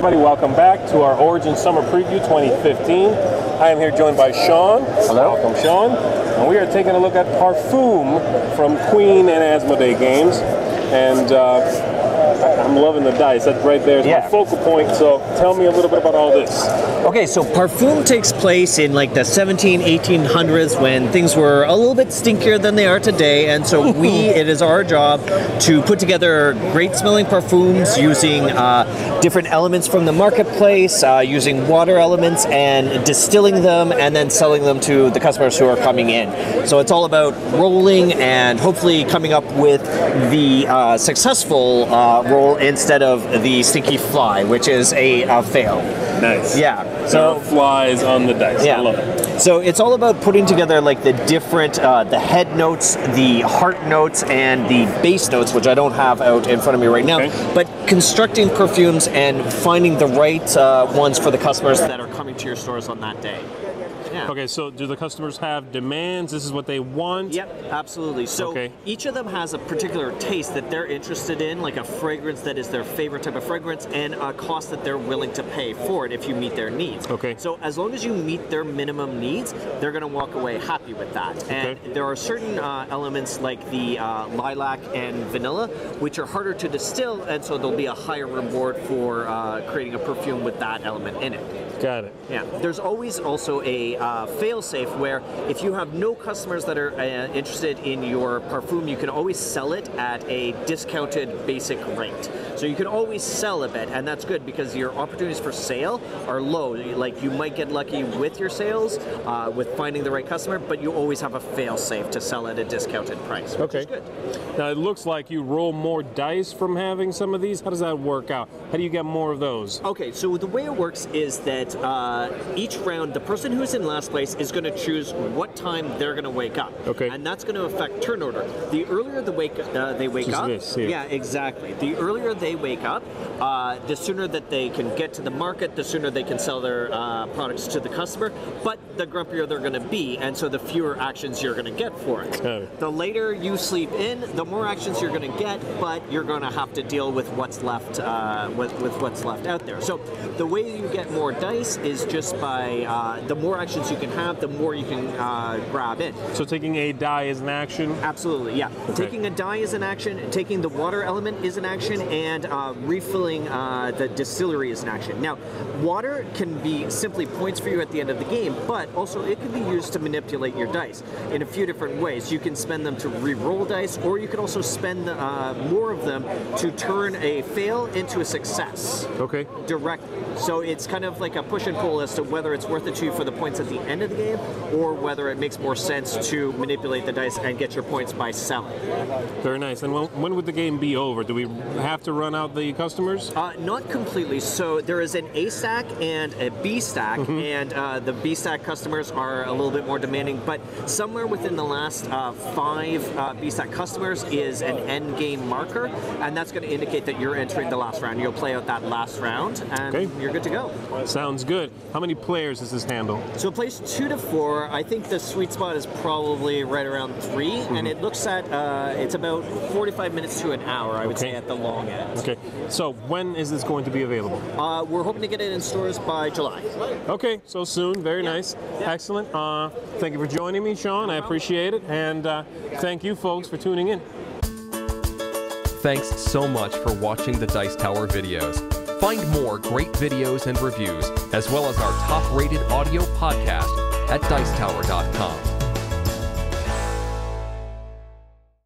everybody, welcome back to our Origin Summer Preview 2015. I am here joined by Sean. Hello. Welcome, Sean. And we are taking a look at Parfum from Queen and Asmodee games. And I'm loving the dice. That right there is my focal point. So tell me a little bit about all this. Okay, so Parfum takes place in like the 1800s when things were a little bit stinkier than they are today. And so it is our job to put together great smelling parfums using different elements from the marketplace, using water elements and distilling them and then selling them to the customers who are coming in. So it's all about rolling and hopefully coming up with the successful roll instead of the stinky fly, which is a fail. Nice. Yeah. So flies on the dice. Yeah. I love it. So it's all about putting together like the different, the head notes, the heart notes, and the base notes, which I don't have out in front of me right now, but constructing perfumes and finding the right ones for the customers that are coming to your stores on that day. Yeah. Okay, so do the customers have demands? This is what they want? Yep, absolutely. So each of them has a particular taste that they're interested in, like a fragrance that is their favorite type of fragrance, and a cost that they're willing to pay for it if you meet their needs. Okay. So as long as you meet their minimum needs, they're going to walk away happy with that. And there are certain elements like the lilac and vanilla, which are harder to distill, and so there'll be a higher reward for creating a perfume with that element in it. Got it. Yeah. There's always also a fail-safe where if you have no customers that are interested in your parfum, you can always sell it at a discounted basic rate. So you can always sell a bit, and that's good because your opportunities for sale are low. Like you might get lucky with your sales, with finding the right customer, but you always have a fail-safe to sell at a discounted price, which is good. Now it looks like you roll more dice from having some of these. How does that work out? How do you get more of those? Okay, so the way it works is that each round, the person who's in last place is going to choose what time they're going to wake up. Okay. And that's going to affect turn order. The earlier they wake up, yeah, exactly. The earlier they wake up, the sooner that they can get to the market, the sooner they can sell their products to the customer, but the grumpier they're going to be, and so the fewer actions you're going to get for it. The later you sleep in, the more actions you're going to get, but you're going to have to deal with what's left with what's left out there. So the way you get more dice is just by the more actions you can have, the more you can grab in. So taking a die is an action? Absolutely, yeah. Taking a die is an action, taking the water element is an action, and refilling the distillery is an action. Now, water can be simply points for you at the end of the game, but also it can be used to manipulate your dice in a few different ways. You can spend them to re-roll dice, or you can also spend more of them to turn a fail into a success. Okay. Directly. So it's kind of like a push and pull as to whether it's worth it to you for the points at the end of the game, or whether it makes more sense to manipulate the dice and get your points by selling. Very nice. And when would the game be over? Do we have to run out the customers? Not completely. So there is an A stack and a B stack, and the B stack customers are a little bit more demanding, but somewhere within the last 5 B stack customers is an end game marker, and that's going to indicate that you're entering the last round. You'll play out that last round, and you're good to go. Sounds good. How many players does this handle? So it plays 2 to 4. I think the sweet spot is probably right around 3, and it looks at it's about 45 minutes to an hour, I would say, at the long end. Okay. So when is this going to be available? We're hoping to get it in stores by July. Okay, so soon. Very nice. Excellent. Thank you for joining me, Sean. I appreciate it. And thank you, folks, for tuning in. Thanks so much for watching the Dice Tower videos. Find more great videos and reviews, as well as our top-rated audio podcast at dicetower.com.